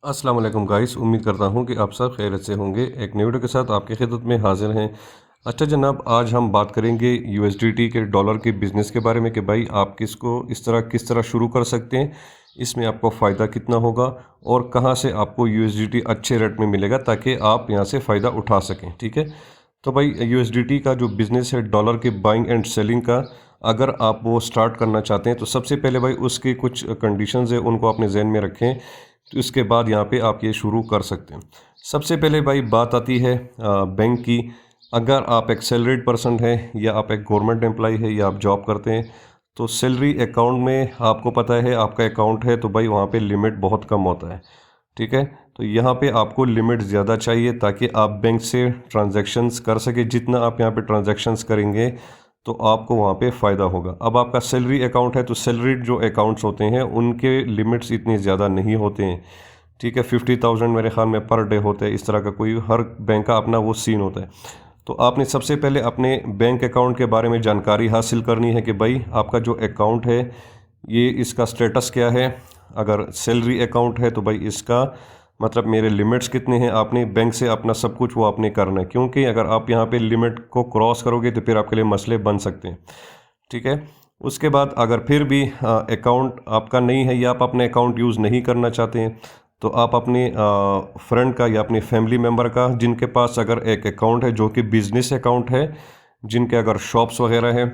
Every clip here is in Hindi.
अस्सलाम वालेकुम गाइस, उम्मीद करता हूँ कि आप सब खैरियत से होंगे। एक नई वीडियो के साथ आपकी खिदमत में हाजिर हैं। अच्छा जनाब, आज हम बात करेंगे यूएसडीटी के डॉलर के बिज़नेस के बारे में कि भाई आप किस तरह शुरू कर सकते हैं, इसमें आपको फ़ायदा कितना होगा और कहाँ से आपको यूएसडीटी अच्छे रेट में मिलेगा ताकि आप यहाँ से फ़ायदा उठा सकें। ठीक है, तो भाई यूएसडीटी का जो बिज़नेस है डॉलर के बाइंग एंड सेलिंग का, अगर आप वो स्टार्ट करना चाहते हैं तो सबसे पहले भाई उसकी कुछ कंडीशंस है, उनको अपने जहन में रखें। तो इसके बाद यहाँ पे आप ये शुरू कर सकते हैं। सबसे पहले भाई बात आती है बैंक की। अगर आप एक सैलरीड पर्सन है या आप एक गवर्नमेंट एम्प्लॉय है या आप जॉब करते हैं, तो सैलरी अकाउंट में आपको पता है आपका अकाउंट है तो भाई वहाँ पे लिमिट बहुत कम होता है। ठीक है, तो यहाँ पे आपको लिमिट ज़्यादा चाहिए ताकि आप बैंक से ट्रांजैक्शंस कर सके। जितना आप यहाँ पे ट्रांजैक्शंस करेंगे तो आपको वहाँ पे फ़ायदा होगा। अब आपका सैलरी अकाउंट है तो सैलरीड जो अकाउंट्स होते हैं उनके लिमिट्स इतने ज़्यादा नहीं होते हैं। ठीक है, 50,000 मेरे ख्याल में पर डे होता है, इस तरह का कोई हर बैंक का अपना वो सीन होता है। तो आपने सबसे पहले अपने बैंक अकाउंट के बारे में जानकारी हासिल करनी है कि भाई आपका जो अकाउंट है ये इसका स्टेटस क्या है। अगर सैलरी अकाउंट है तो भाई इसका मतलब मेरे लिमिट्स कितने हैं, आपने बैंक से अपना सब कुछ वो आपने करना है, क्योंकि अगर आप यहाँ पे लिमिट को क्रॉस करोगे तो फिर आपके लिए मसले बन सकते हैं। ठीक है, उसके बाद अगर फिर भी अकाउंट आपका नहीं है या आप अपने अकाउंट यूज़ नहीं करना चाहते हैं तो आप अपने फ्रेंड का या अपने फैमिली मेम्बर का जिनके पास अगर एक अकाउंट है जो कि बिज़नेस अकाउंट है, जिनके अगर शॉप्स वगैरह है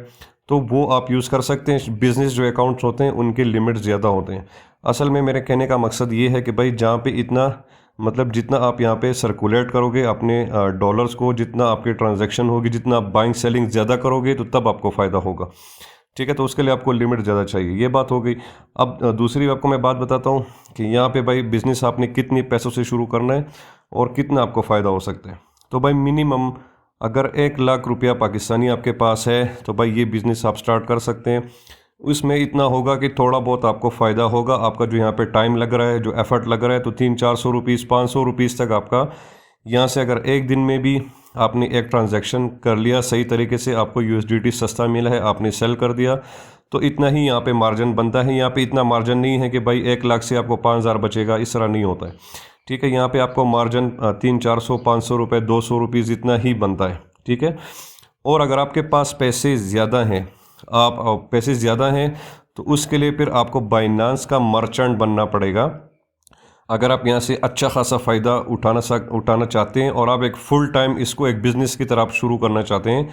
तो वो आप यूज़ कर सकते हैं। बिज़नेस जो अकाउंट्स होते हैं उनके लिमिट ज़्यादा होते हैं। असल में मेरे कहने का मकसद ये है कि भाई जहाँ पे इतना मतलब जितना आप यहाँ पे सर्कुलेट करोगे अपने डॉलर्स को, जितना आपकी ट्रांजैक्शन होगी, जितना आप बाइंग सेलिंग ज़्यादा करोगे तो तब आपको फ़ायदा होगा। ठीक है, तो उसके लिए आपको लिमिट ज़्यादा चाहिए, ये बात हो गई। अब दूसरी आपको मैं बात बताता हूँ कि यहाँ पे भाई बिज़नेस आपने कितने पैसों से शुरू करना है और कितना आपको फ़ायदा हो सकता है। तो भाई मिनिमम अगर 1 लाख रुपया पाकिस्तानी आपके पास है तो भाई ये बिज़नेस आप स्टार्ट कर सकते हैं। उसमें इतना होगा कि थोड़ा बहुत आपको फ़ायदा होगा। आपका जो यहाँ पे टाइम लग रहा है, जो एफ़र्ट लग रहा है, तो 300-400 रुपीज़ 500 रुपीज़ तक आपका यहाँ से अगर एक दिन में भी आपने एक ट्रांजैक्शन कर लिया सही तरीके से, आपको यूएसडीटी सस्ता मिला है, आपने सेल कर दिया, तो इतना ही यहाँ पे मार्जिन बनता है। यहाँ पे इतना मार्जिन नहीं है कि भाई 1 लाख से आपको 5,000 बचेगा, इस तरह नहीं होता है। ठीक है, यहाँ पे आपको मार्जिन 300-400 500 रुपये 200 रुपीज़ इतना ही बनता है। ठीक है, और अगर आपके पास पैसे ज़्यादा हैं, आप पैसे ज़्यादा हैं तो उसके लिए फिर आपको बाइनांस का मर्चेंट बनना पड़ेगा। अगर आप यहाँ से अच्छा खासा फ़ायदा उठाना चाहते हैं और आप एक फ़ुल टाइम इसको एक बिज़नेस की तरह आप शुरू करना चाहते हैं,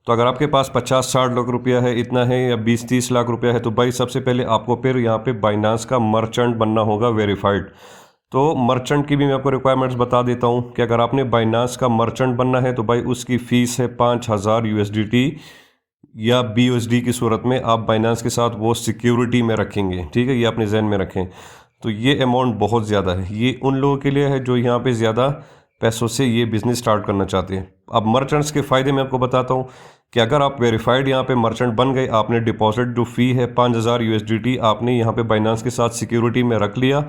तो अगर आपके पास 50-60 लाख रुपया है, इतना है, या 20-30 लाख रुपया है, तो भाई सबसे पहले आपको फिर यहाँ पे बाइनांस का मर्चेंट बनना होगा, वेरीफाइड। तो मर्चेंट की भी मैं आपको रिक्वायरमेंट्स बता देता हूँ कि अगर आपने बाइनांस का मर्चेंट बनना है तो भाई उसकी फ़ीस है 5,000 यूएसडीटी, या बीयूएसडी की सूरत में आप बाइनांस के साथ वो सिक्योरिटी में रखेंगे। ठीक है, ये अपने जहन में रखें। तो ये अमाउंट बहुत ज़्यादा है, ये उन लोगों के लिए है जो यहाँ पे ज़्यादा पैसों से ये बिज़नेस स्टार्ट करना चाहते हैं। अब मर्चेंट्स के फ़ायदे मैं आपको बताता हूँ कि अगर आप वेरीफाइड यहाँ पे मर्चेंट बन गए, आपने डिपॉजिट जो फ़ी है 5,000 यूएसडीटी आपने यहाँ पे बाइनांस के साथ सिक्योरिटी में रख लिया,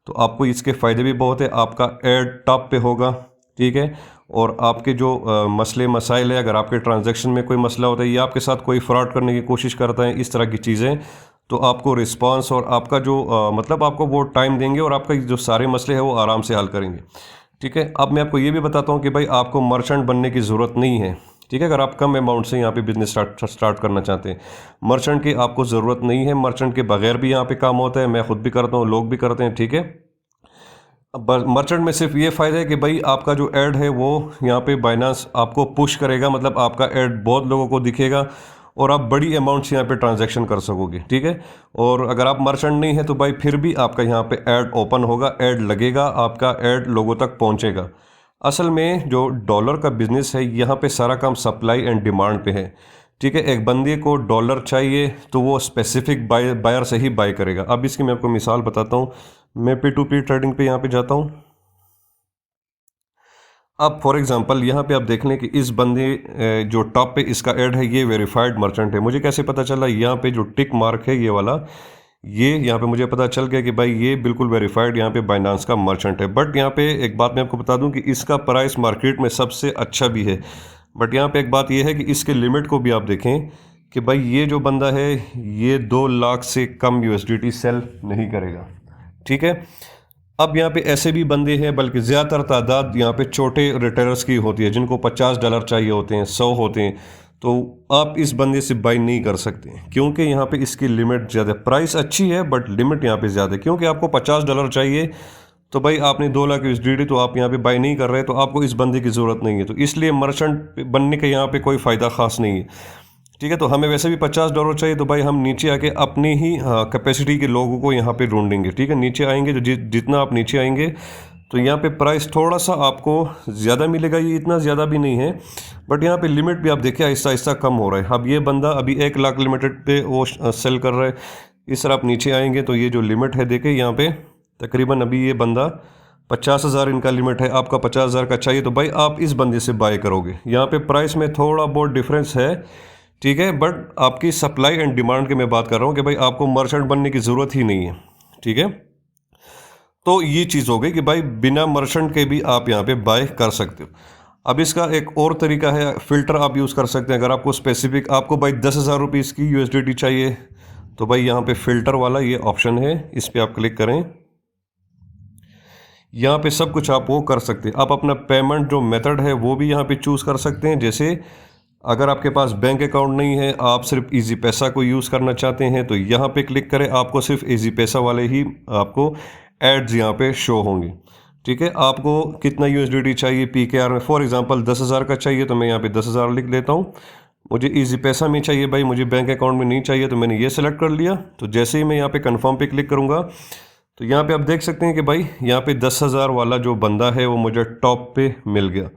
तो आपको इसके फ़ायदे भी बहुत है। आपका एड टॉप पे होगा। ठीक है, और आपके जो मसले मसाइल है, अगर आपके ट्रांजैक्शन में कोई मसला होता है या आपके साथ कोई फ्रॉड करने की कोशिश करता है, इस तरह की चीज़ें, तो आपको रिस्पांस और आपका जो मतलब आपको वो टाइम देंगे और आपका जो सारे मसले हैं वो आराम से हल करेंगे। ठीक है, अब मैं आपको ये भी बताता हूँ कि भाई आपको मर्चेंट बनने की ज़रूरत नहीं है। ठीक है, अगर आप कम अमाउंट से यहाँ पे बिज़नेस स्टार्ट करना चाहते हैं, मर्चेंट की आपको ज़रूरत नहीं है। मर्चेंट के बगैर भी यहाँ पे काम होता है, मैं खुद भी करता हूँ, लोग भी करते हैं। ठीक है, अब मर्चेंट में सिर्फ ये फ़ायदा है कि भाई आपका जो ऐड है वो यहाँ पे बाइनांस आपको पुश करेगा, मतलब आपका ऐड बहुत लोगों को दिखेगा और आप बड़ी अमाउंट्स यहाँ पे ट्रांजैक्शन कर सकोगे। ठीक है, और अगर आप मर्चेंट नहीं है तो भाई फिर भी आपका यहाँ पे ऐड ओपन होगा, ऐड लगेगा, आपका ऐड लोगों तक पहुँचेगा। असल में जो डॉलर का बिज़नेस है यहाँ पे सारा काम सप्लाई एंड डिमांड पे है। ठीक है, एक बंदे को डॉलर चाहिए तो वो स्पेसिफिक बायर से ही बाय करेगा। अब इसकी मैं आपको मिसाल बताता हूँ। मैं P2P ट्रेडिंग पे यहाँ पे जाता हूँ। अब फॉर एग्जांपल यहाँ पे आप देख लें कि इस बंदे जो टॉप पे इसका ऐड है ये वेरीफाइड मर्चेंट है। मुझे कैसे पता चला? यहाँ पे जो टिक मार्क है ये वाला, ये यहाँ पे मुझे पता चल गया कि भाई ये बिल्कुल वेरीफाइड यहाँ पे बाइनांस का मर्चेंट है। बट यहाँ पे एक बात मैं आपको बता दूँ कि इसका प्राइस मार्केट में सबसे अच्छा भी है। बट यहाँ पे एक बात ये है कि इसके लिमिट को भी आप देखें कि भाई ये जो बंदा है ये 2 लाख से कम यूएसडीटी सेल नहीं करेगा। ठीक है, अब यहाँ पे ऐसे भी बंदे हैं, बल्कि ज़्यादातर तादाद यहाँ पे छोटे रिटेलर्स की होती है, जिनको $50 चाहिए होते हैं, 100 होते हैं। तो आप इस बंदे से बाई नहीं कर सकते, क्योंकि यहाँ पे इसकी लिमिट ज़्यादा है। प्राइस अच्छी है बट लिमिट यहाँ पे ज़्यादा है, क्योंकि आपको $50 चाहिए तो भाई आपने 2 लाख USDT तो आप यहाँ पे बाई नहीं कर रहे, तो आपको इस बंदे की ज़रूरत नहीं है। तो इसलिए मर्चेंट बनने का यहाँ पे कोई फ़ायदा ख़ास नहीं है। ठीक है, तो हमें वैसे भी $50 चाहिए, तो भाई हम नीचे आके अपनी ही कैपेसिटी के लोगों को यहाँ पे ढूंढेंगे। ठीक है, नीचे आएंगे तो जितना आप नीचे आएंगे तो यहाँ पे प्राइस थोड़ा सा आपको ज़्यादा मिलेगा, ये इतना ज़्यादा भी नहीं है, बट यहाँ पे लिमिट भी आप देखिए आहिस्ता आहिस्ता कम हो रहा है। अब ये बंदा अभी 1 लाख लिमिटेड पे वो सेल कर रहा है। इस तरह आप नीचे आएंगे तो ये जो लिमिट है देखिए यहाँ पे तकरीबन अभी ये बंदा 50,000 इनका लिमिट है, आपका 50,000 का चाहिए, तो भाई आप इस बंदे से बाय करोगे। यहाँ पे प्राइस में थोड़ा बहुत डिफरेंस है, ठीक है, बट आपकी सप्लाई एंड डिमांड की मैं बात कर रहा हूँ कि भाई आपको मर्चेंट बनने की ज़रूरत ही नहीं है। ठीक है, तो ये चीज़ हो गई कि भाई बिना मर्चेंट के भी आप यहाँ पे बाय कर सकते हो। अब इसका एक और तरीका है, फ़िल्टर आप यूज़ कर सकते हैं। अगर आपको स्पेसिफिक आपको भाई 10,000 रुपीज़ की USDT चाहिए, तो भाई यहाँ पे फ़िल्टर वाला ये ऑप्शन है, इस पर आप क्लिक करें। यहाँ पे सब कुछ आप वो कर सकते हैं। आप अपना पेमेंट जो मेथड है वो भी यहाँ पे चूज़ कर सकते हैं। जैसे अगर आपके पास बैंक अकाउंट नहीं है, आप सिर्फ इजी पैसा को यूज़ करना चाहते हैं, तो यहाँ पे क्लिक करें, आपको सिर्फ इजी पैसा वाले ही आपको एड्स यहाँ पे शो होंगे। ठीक है, आपको कितना USDT चाहिए PKR में, फॉर एग्जांपल 10,000 का चाहिए, तो मैं यहाँ पे 10,000 लिख लेता हूँ। मुझे इजी पैसा में चाहिए भाई, मुझे बैंक अकाउंट में नहीं चाहिए, तो मैंने ये सेलेक्ट कर लिया। तो जैसे ही मैं यहाँ पे कन्फर्म पे क्लिक करूँगा तो यहाँ पे आप देख सकते हैं कि भाई यहाँ पे 10,000 वाला जो बंदा है वो मुझे टॉप पे मिल गया।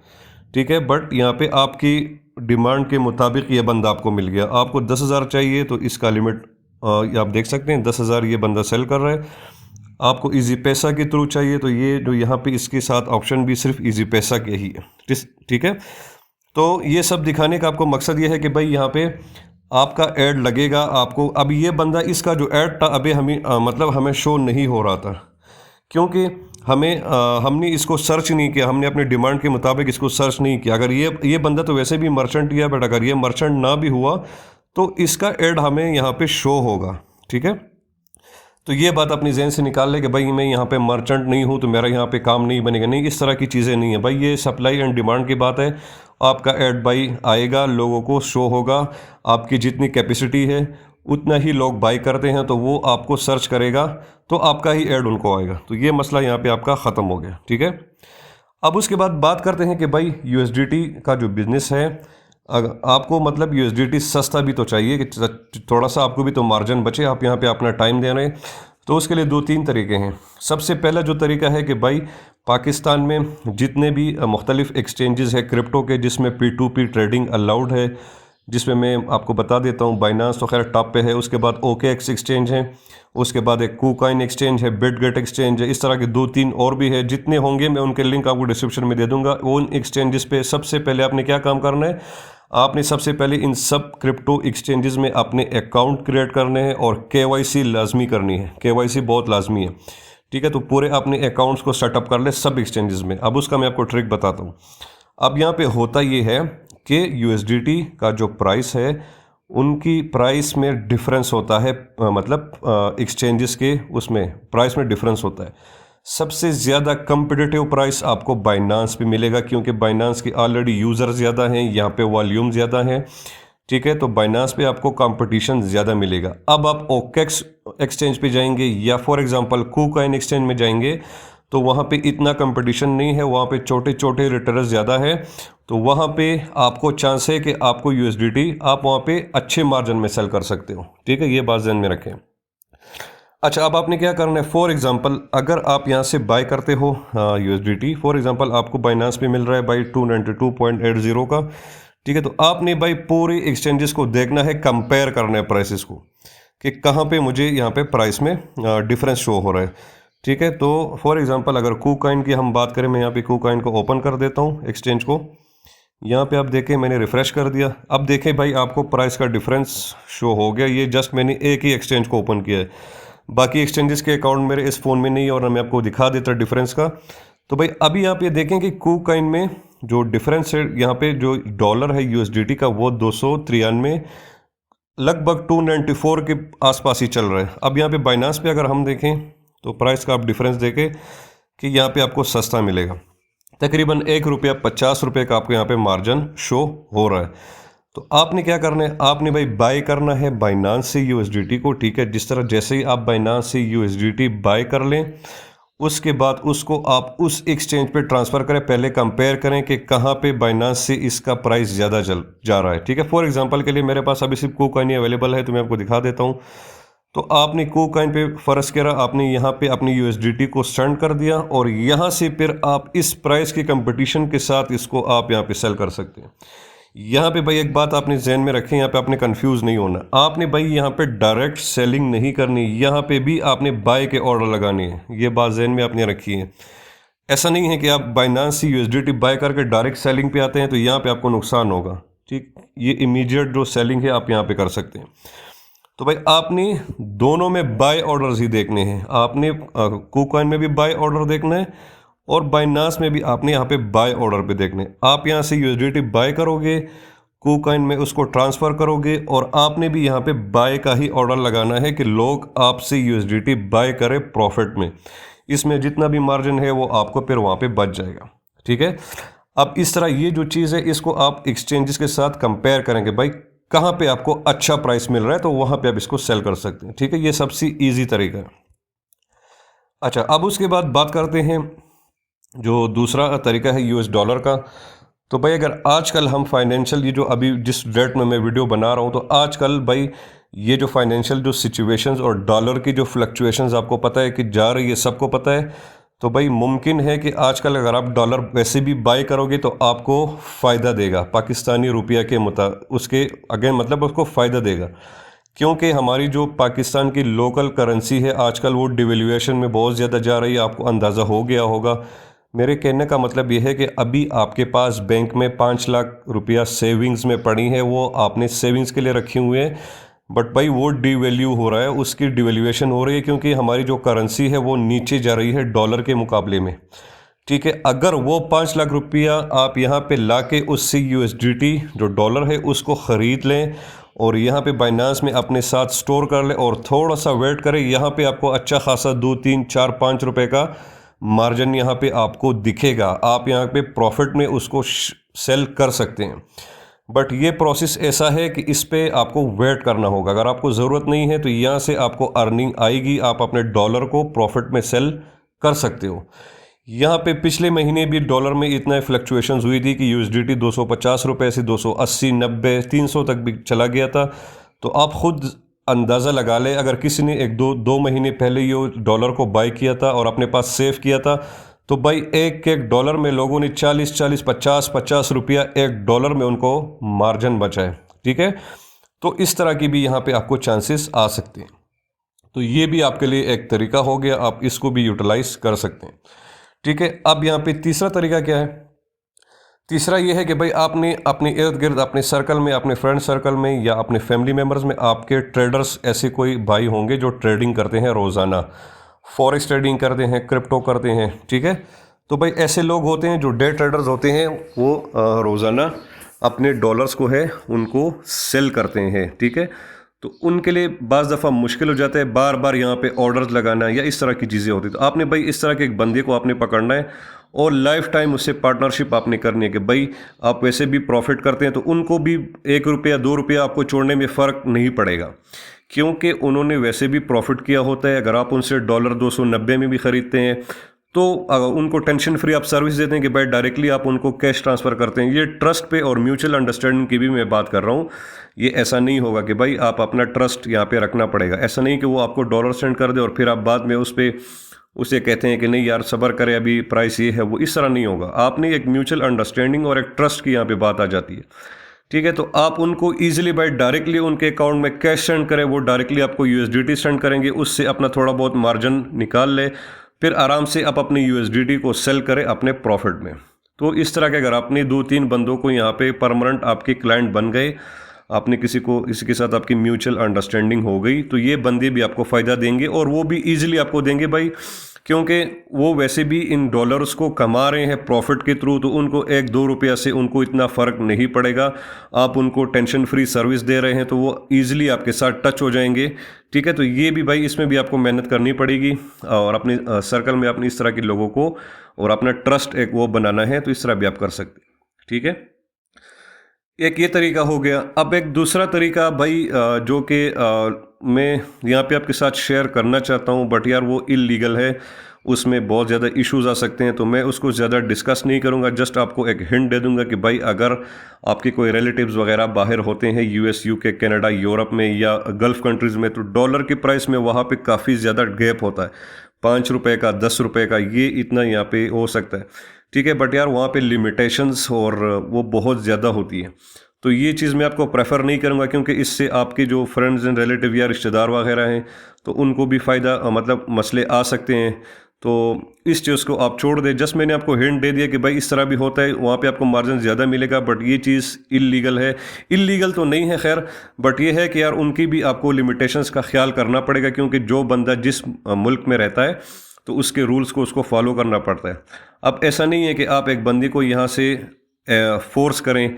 ठीक है, बट यहाँ पे आपकी डिमांड के मुताबिक ये बंदा आपको मिल गया। आपको 10,000 चाहिए तो इसका लिमिट आप देख सकते हैं 10,000 ये बंदा सेल कर रहा है। आपको इजी पैसा के थ्रू चाहिए तो ये जो यहाँ पे इसके साथ ऑप्शन भी सिर्फ इजी पैसा के ही है। ठीक है, तो ये सब दिखाने का आपको मकसद ये है कि भाई यहाँ पे आपका ऐड लगेगा आपको। अब ये बंदा इसका जो ऐड था अभी हमें मतलब हमें शो नहीं हो रहा था, क्योंकि हमने इसको सर्च नहीं किया, हमने अपने डिमांड के मुताबिक इसको सर्च नहीं किया। अगर ये बंदा तो वैसे भी मर्चेंट ही है, बट अगर ये मर्चेंट ना भी हुआ तो इसका ऐड हमें यहाँ पे शो होगा। ठीक है, तो ये बात अपनी जहन से निकाल ले कि भाई मैं यहाँ पे मर्चेंट नहीं हूँ तो मेरा यहाँ पे काम नहीं बनेगा। नहीं, इस तरह की चीज़ें नहीं है भाई, ये सप्लाई एंड डिमांड की बात है। आपका ऐड बाई आएगा, लोगों को शो होगा, आपकी जितनी कैपेसिटी है उतना ही लोग बाई करते हैं तो वो आपको सर्च करेगा, तो आपका ही ऐड उनको आएगा। तो ये मसला यहाँ पे आपका ख़त्म हो गया। ठीक है, अब उसके बाद बात करते हैं कि भाई USDT का जो बिज़नेस है, आपको मतलब USDT सस्ता भी तो चाहिए कि थोड़ा सा आपको भी तो मार्जिन बचे, आप यहाँ पे अपना टाइम दे रहे हैं। तो उसके लिए 2-3 तरीके हैं। सबसे पहला जो तरीका है कि भाई पाकिस्तान में जितने भी मुख्तलिफ एक्सचेंजेस है क्रिप्टो के, जिसमें P2P ट्रेडिंग अलाउड है, जिसमें मैं आपको बता देता हूँ, बाइनांस तो खैर टॉप पे है, उसके बाद OKX एक्सचेंज है, उसके बाद एक KuCoin एक्सचेंज है, बिटगेट एक्सचेंज है, इस तरह के 2-3 और भी है। जितने होंगे मैं उनके लिंक आपको डिस्क्रिप्शन में दे दूंगा। उन एक्सचेंजेस पे सबसे पहले आपने क्या काम करना है, आपने सबसे पहले इन सब क्रिप्टो एक्सचेंजेस में अपने अकाउंट क्रिएट करने हैं और KYC लाजमी करनी है। KYC बहुत लाजमी है। ठीक है, तो पूरे अपने अकाउंट्स को सेटअप कर ले सब एक्सचेंजेस में। अब उसका मैं आपको ट्रिक बताता हूँ। अब यहाँ पे होता ये है कि USDT का जो प्राइस है उनकी प्राइस में डिफरेंस होता है, मतलब एक्सचेंजेस के उसमें प्राइस में डिफरेंस होता है। सबसे ज़्यादा कंपिटिटिव प्राइस आपको बाइनांस पे मिलेगा, क्योंकि बाइनांस की ऑलरेडी यूज़र ज़्यादा हैं, यहाँ पे वॉल्यूम ज़्यादा है। ठीक है, तो बाइनांस पे आपको कंपटीशन ज़्यादा मिलेगा। अब आप OKX एक्सचेंज पे जाएंगे या फॉर एग्जांपल KuCoin एक्सचेंज में जाएंगे तो वहाँ पे इतना कंपटीशन नहीं है, वहाँ पे छोटे छोटे रिटेलर्स ज़्यादा है, तो वहाँ पे आपको चांस है कि आपको USDT आप वहाँ पे अच्छे मार्जिन में सेल कर सकते हो। ठीक है, ये बात ध्यान में रखें। अच्छा, अब आपने क्या करना है, फॉर एग्जांपल अगर आप यहाँ से बाय करते हो USDT, फॉर एग्जांपल आपको बाइनांस पे मिल रहा है बाई 292.80 का। ठीक है, तो आपने भाई पूरे एक्सचेंजेस को देखना है, कंपेयर करना है प्राइसेस को कि कहाँ पे मुझे यहाँ पे प्राइस में डिफरेंस शो हो रहा है। ठीक है, तो फॉर एग्जांपल अगर KuCoin की हम बात करें, मैं यहाँ पे KuCoin को ओपन कर देता हूँ एक्सचेंज को। यहाँ पे आप देखें मैंने रिफ़्रेश कर दिया। अब देखें भाई आपको प्राइस का डिफरेंस शो हो गया। ये जस्ट मैंने एक ही एक्सचेंज को ओपन किया है, बाकी एक्सचेंजेस के अकाउंट मेरे इस फ़ोन में नहीं है और मैं आपको दिखा देता डिफरेंस का। तो भाई अभी आप ये देखें कि KuCoin में जो डिफरेंस है, यहाँ पे जो डॉलर है USDT का वो 293 लगभग 294 के आसपास ही चल रहा है। अब यहाँ पे बाइनांस पे अगर हम देखें तो प्राइस का आप डिफरेंस देखें कि यहाँ पे आपको सस्ता मिलेगा। तकरीबन ₹1.50 का आपको यहाँ पे मार्जिन शो हो रहा है। तो आपने क्या करना है, आपने भाई बाय करना है बाइनांस से यूएसडीटी को, ठीक है। जिस तरह जैसे ही आप बाइनांस से यूएसडीटी बाय कर लें, उसके बाद उसको आप उस एक्सचेंज पे ट्रांसफ़र करें। पहले कंपेयर करें कि कहाँ पे बाइनांस से इसका प्राइस ज़्यादा चल जा रहा है, ठीक है। फॉर एग्जांपल के लिए मेरे पास अभी सिर्फ KuCoin ही अवेलेबल है, तो मैं आपको दिखा देता हूँ। तो आपने KuCoin पे फ़र्ज़ करा, आपने यहाँ पे अपनी यूएसडीटी को सेंड कर दिया और यहाँ से फिर आप इस प्राइस के कंपटीशन के साथ इसको आप यहाँ पे सेल कर सकते हैं। यहाँ पे भाई एक बात आपने ज़हन में रखें, यहाँ पे आपने कंफ्यूज नहीं होना। आपने भाई यहाँ पे डायरेक्ट सेलिंग नहीं करनी, यहाँ पे भी आपने बाय के ऑर्डर लगाने हैं। ये बात ज़हन में आपने रखी है। ऐसा नहीं है कि आप बाइनांस से यूएसडीटी बाय करके डायरेक्ट सेलिंग पे आते हैं तो यहाँ पे आपको नुकसान होगा, ठीक। ये इमीडिएट जो सेलिंग है आप यहाँ पे कर सकते हैं। तो भाई आपने दोनों में बाय ऑर्डर्स ही देखने हैं। आपने KuCoin में भी बाय ऑर्डर देखना है और बाइनांस में भी आपने यहाँ पे बाय ऑर्डर पे देखने। आप यहाँ से यूएसडीटी बाय करोगे, KuCoin में उसको ट्रांसफ़र करोगे और आपने भी यहाँ पे बाय का ही ऑर्डर लगाना है कि लोग आपसे यूएसडीटी बाय करें प्रॉफिट में। इसमें जितना भी मार्जिन है वो आपको फिर वहाँ पे बच जाएगा, ठीक है। अब इस तरह ये जो चीज़ है इसको आप एक्सचेंजेस के साथ कंपेयर करेंगे, भाई कहाँ पे आपको अच्छा प्राइस मिल रहा है तो वहाँ पे आप इसको सेल कर सकते हैं, ठीक है। ये सबसे ईजी तरीका है। अच्छा, अब उसके बाद बात करते हैं जो दूसरा तरीका है यूएस डॉलर का। तो भाई अगर आजकल हम फाइनेंशियल, ये जो अभी जिस डेट में मैं वीडियो बना रहा हूँ, तो आजकल भाई ये जो फाइनेंशियल जो सिचुएशंस और डॉलर की जो फ्लक्चुएशंस आपको पता है कि जा रही है, सबको पता है। तो भाई मुमकिन है कि आजकल अगर आप डॉलर वैसे भी बाय करोगे तो आपको फ़ायदा देगा पाकिस्तानी रुपया के उसके अगेन, मतलब उसको फ़ायदा देगा, क्योंकि हमारी जो पाकिस्तान की लोकल करेंसी है आजकल वो डिवेल्यूएशन में बहुत ज़्यादा जा रही है। आपको अंदाज़ा हो गया होगा। मेरे कहने का मतलब ये है कि अभी आपके पास बैंक में 5 लाख रुपया सेविंग्स में पड़ी है, वो आपने सेविंग्स के लिए रखी हुए हैं, बट भाई वो डिवैल्यू हो रहा है, उसकी डिवैल्यूएशन हो रही है क्योंकि हमारी जो करेंसी है वो नीचे जा रही है डॉलर के मुकाबले में, ठीक है। अगर वो 5 लाख रुपया आप यहाँ पे ला के उससे यूएसडीटी जो डॉलर है उसको ख़रीद लें और यहाँ पे बाइनांस में अपने साथ स्टोर कर लें और थोड़ा सा वेट करें, यहाँ पे आपको अच्छा खासा 2, 3, 4, 5 रुपए का मार्जिन यहाँ पे आपको दिखेगा। आप यहाँ पे प्रॉफिट में उसको सेल कर सकते हैं, बट ये प्रोसेस ऐसा है कि इस पे आपको वेट करना होगा। अगर आपको ज़रूरत नहीं है तो यहाँ से आपको अर्निंग आएगी, आप अपने डॉलर को प्रॉफिट में सेल कर सकते हो। यहाँ पे पिछले महीने भी डॉलर में इतना फ्लक्चुएशंस हुई थी कि यूएसडीटी 250 रुपये से 280, 90, 300 तक भी चला गया था। तो आप खुद अंदाज़ा लगा लें, अगर किसी ने दो महीने पहले ये डॉलर को बाय किया था और अपने पास सेव किया था, तो भाई एक डॉलर में लोगों ने 40, 50 रुपया एक डॉलर में उनको मार्जिन बचा है, ठीक है। तो इस तरह की भी यहाँ पे आपको चांसेस आ सकते हैं। तो ये भी आपके लिए एक तरीका हो गया, आप इसको भी यूटिलाइज कर सकते हैं, ठीक है। अब यहाँ पे तीसरा तरीका क्या है? तीसरा ये है कि भाई आपने अपने इर्द गिर्द, अपने सर्कल में, अपने फ्रेंड सर्कल में या अपने फैमिली मेम्बर्स में आपके ट्रेडर्स ऐसे कोई भाई होंगे जो ट्रेडिंग करते हैं रोज़ाना, फॉरेक्स ट्रेडिंग करते हैं, क्रिप्टो करते हैं, ठीक है। तो भाई ऐसे लोग होते हैं जो डे ट्रेडर्स होते हैं, वो रोज़ाना अपने डॉलर्स को है उनको सेल करते हैं, ठीक है। तो उनके लिए बाज़ दफ़ा मुश्किल हो जाता है बार बार यहाँ पे ऑर्डर्स लगाना या इस तरह की चीज़ें होती। तो आपने भाई इस तरह के एक बंदे को आपने पकड़ना है और लाइफ टाइम उससे पार्टनरशिप आपने करनी है कि भाई आप वैसे भी प्रॉफिट करते हैं तो उनको भी 1 रुपया 2 रुपया आपको छोड़ने में फ़र्क नहीं पड़ेगा, क्योंकि उन्होंने वैसे भी प्रॉफिट किया होता है। अगर आप उनसे डॉलर 290 में भी ख़रीदते हैं तो उनको टेंशन फ्री आप सर्विस देते हैं कि भाई डायरेक्टली आप उनको कैश ट्रांसफ़र करते हैं। ये ट्रस्ट पे और म्यूचुअल अंडरस्टैंडिंग की भी मैं बात कर रहा हूँ। ये ऐसा नहीं होगा कि भाई आप अपना ट्रस्ट यहाँ पे रखना पड़ेगा। ऐसा नहीं कि वो आपको डॉलर सेंड कर दे और फिर आप बाद में उसे कहते हैं कि नहीं यार सब्र करें, अभी प्राइस ये है, वो इस तरह नहीं होगा। आपने एक म्यूचुअल अंडरस्टैंडिंग और एक ट्रस्ट की यहाँ पे बात आ जाती है, ठीक है। तो आप उनको ईजिली भाई डायरेक्टली उनके अकाउंट में कैश सेंड करें, वो डायरेक्टली आपको यूएसडीटी सेंड करेंगे, उससे अपना थोड़ा बहुत मार्जिन निकाल ले, फिर आराम से आप अपनी यूएसडीटी को सेल करें अपने प्रॉफिट में। तो इस तरह के अगर आपने 2-3 बंदों को यहाँ पे परमानेंट आपके क्लाइंट बन गए, आपने किसी के साथ आपकी म्यूचुअल अंडरस्टैंडिंग हो गई, तो ये बंदे भी आपको फ़ायदा देंगे और वो भी ईजिली आपको देंगे भाई क्योंकि वो वैसे भी इन डॉलर्स को कमा रहे हैं प्रॉफिट के थ्रू, तो उनको 1-2 रुपया से उनको इतना फ़र्क नहीं पड़ेगा। आप उनको टेंशन फ्री सर्विस दे रहे हैं तो वो ईज़िली आपके साथ टच हो जाएंगे। ठीक है, तो ये भी भाई इसमें भी आपको मेहनत करनी पड़ेगी और अपने सर्कल में अपने इस तरह के लोगों को और अपना ट्रस्ट एक वो बनाना है, तो इस तरह भी आप कर सकते हैं। ठीक है, एक ये तरीका हो गया। अब एक दूसरा तरीका भाई जो कि मैं यहाँ पे आपके साथ शेयर करना चाहता हूँ, बट यार वो इलीगल है, उसमें बहुत ज़्यादा इश्यूज आ सकते हैं, तो मैं उसको ज़्यादा डिस्कस नहीं करूँगा। जस्ट आपको एक हिंट दे दूँगा कि भाई अगर आपके कोई रिलेटिव्स वगैरह बाहर होते हैं US, UK, कनाडा, यूरोप में या गल्फ़ कंट्रीज़ में, तो डॉलर के प्राइस में वहाँ पे काफ़ी ज़्यादा गैप होता है। 5 रुपये का, 10 रुपये का, ये इतना यहाँ पे हो सकता है। ठीक है, बट यार वहाँ पे लिमिटेशंस और वो बहुत ज़्यादा होती है, तो ये चीज़ मैं आपको प्रेफर नहीं करूँगा, क्योंकि इससे आपके जो फ्रेंड्स एंड रिलेटिव या रिश्तेदार वगैरह हैं तो उनको भी फ़ायदा मतलब मसले आ सकते हैं। तो इस चीज़ को आप छोड़ दें। जस्ट मैंने आपको हिंट दे दिया कि भाई इस तरह भी होता है, वहाँ पे आपको मार्जिन ज़्यादा मिलेगा, बट ये चीज़ इलीगल है। इलीगल तो नहीं है खैर, बट ये है कि यार उनकी भी आपको लिमिटेशंस का ख्याल करना पड़ेगा, क्योंकि जो बंदा जिस मुल्क में रहता है तो उसके रूल्स को उसको फॉलो करना पड़ता है। अब ऐसा नहीं है कि आप एक बंदे को यहाँ से फोर्स करें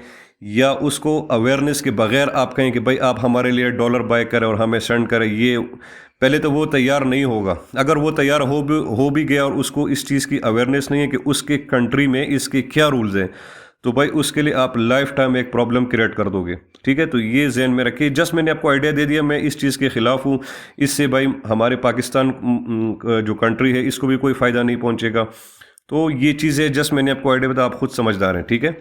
या उसको अवेयरनेस के बगैर आप कहें कि भाई आप हमारे लिए डॉलर बाय करें और हमें सेंड करें। ये पहले तो वो तैयार नहीं होगा। अगर वो तैयार हो भी गया और उसको इस चीज़ की अवेयरनेस नहीं है कि उसके कंट्री में इसके क्या रूल्स हैं, तो भाई उसके लिए आप लाइफ टाइम एक प्रॉब्लम क्रिएट कर दोगे। ठीक है, तो ये जहन में रखिए। जस्ट मैंने आपको आइडिया दे दिया, मैं इस चीज़ के ख़िलाफ़ हूँ। इससे भाई हमारे पाकिस्तान जो कंट्री है इसको भी कोई फ़ायदा नहीं पहुँचेगा। तो ये चीज़ है, जस्ट मैंने आपको आइडिया बताया, आप खुद समझदार हैं। ठीक है,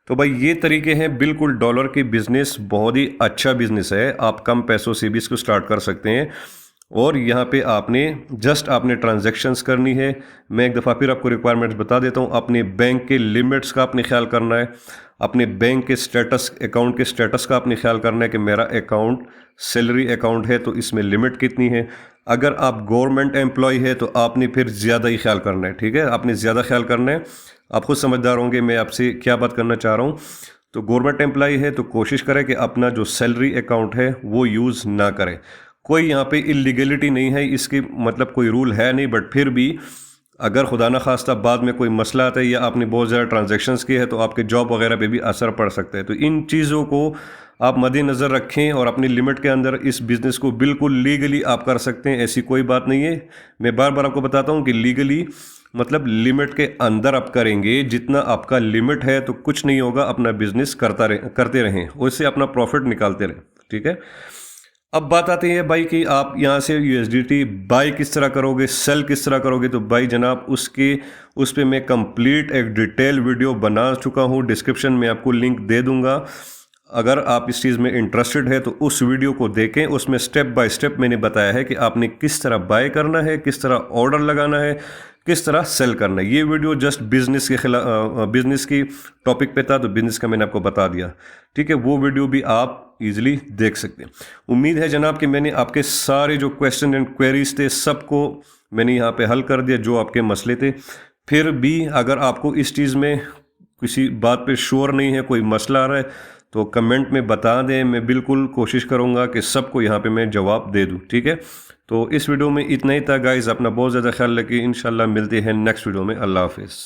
तो भाई ये तरीके हैं। बिल्कुल डॉलर की बिज़नेस बहुत ही अच्छा बिज़नेस है, आप कम पैसों से भी इसको स्टार्ट कर सकते हैं। और यहाँ पे आपने ट्रांजैक्शंस करनी है। मैं एक दफ़ा फिर आपको रिक्वायरमेंट्स बता देता हूँ। अपने बैंक के लिमिट्स का आपने ख्याल करना है, अपने बैंक के स्टेटस, अकाउंट के स्टेटस का आपने ख्याल करना है कि मेरा अकाउंट सैलरी अकाउंट है तो इसमें लिमिट कितनी है। अगर आप गवर्नमेंट एम्प्लॉय है तो आपने फिर ज़्यादा ही ख्याल करना है। ठीक है, आपने ज़्यादा ख्याल करना है। आप खुद समझदार होंगे मैं आपसे क्या बात करना चाह रहा हूँ। तो गवर्नमेंट एम्प्लॉय है तो कोशिश करें कि अपना जो सैलरी अकाउंट है वो यूज़ ना करें। कोई यहाँ पे इलीगलिटी नहीं है, इसकी मतलब कोई रूल है नहीं, बट फिर भी अगर खुदा न खास्ता बाद में कोई मसला आता है या आपने बहुत ज़्यादा ट्रांजैक्शंस किए हैं तो आपके जॉब वगैरह पे भी असर पड़ सकता है। तो इन चीज़ों को आप मद्देनज़र रखें और अपनी लिमिट के अंदर इस बिज़नेस को बिल्कुल लीगली आप कर सकते हैं, ऐसी कोई बात नहीं है। मैं बार बार आपको बताता हूँ कि लीगली मतलब लिमिट के अंदर आप करेंगे, जितना आपका लिमिट है तो कुछ नहीं होगा, अपना बिजनेस करते रहें, उससे अपना प्रॉफिट निकालते रहें। ठीक है, अब बात आती है भाई कि आप यहाँ से USDT बाय किस तरह करोगे, सेल किस तरह करोगे। तो भाई जनाब उस पर मैं कंप्लीट एक डिटेल वीडियो बना चुका हूँ, डिस्क्रिप्शन में आपको लिंक दे दूँगा। अगर आप इस चीज़ में इंटरेस्टेड है तो उस वीडियो को देखें, उसमें स्टेप बाय स्टेप मैंने बताया है कि आपने किस तरह बाय करना है, किस तरह ऑर्डर लगाना है, किस तरह सेल करना है। ये वीडियो जस्ट बिजनेस की टॉपिक पे था, तो बिजनेस का मैंने आपको बता दिया। ठीक है, वो वीडियो भी आप इजीली देख सकते हैं। उम्मीद है जनाब कि मैंने आपके सारे जो क्वेश्चन एंड क्वेरीज थे सबको मैंने यहाँ पे हल कर दिया, जो आपके मसले थे। फिर भी अगर आपको इस चीज़ में किसी बात पे श्योर नहीं है, कोई मसला आ रहा है, तो कमेंट में बता दें। मैं बिल्कुल कोशिश करूँगा कि सबको यहाँ पे मैं जवाब दे दूँ। ठीक है, तो इस वीडियो में इतना ही था गाइज़। अपना बहुत ज़्यादा ख्याल रखिए। इंशाल्लाह मिलते हैं नेक्स्ट वीडियो में। अल्लाह हाफिज़।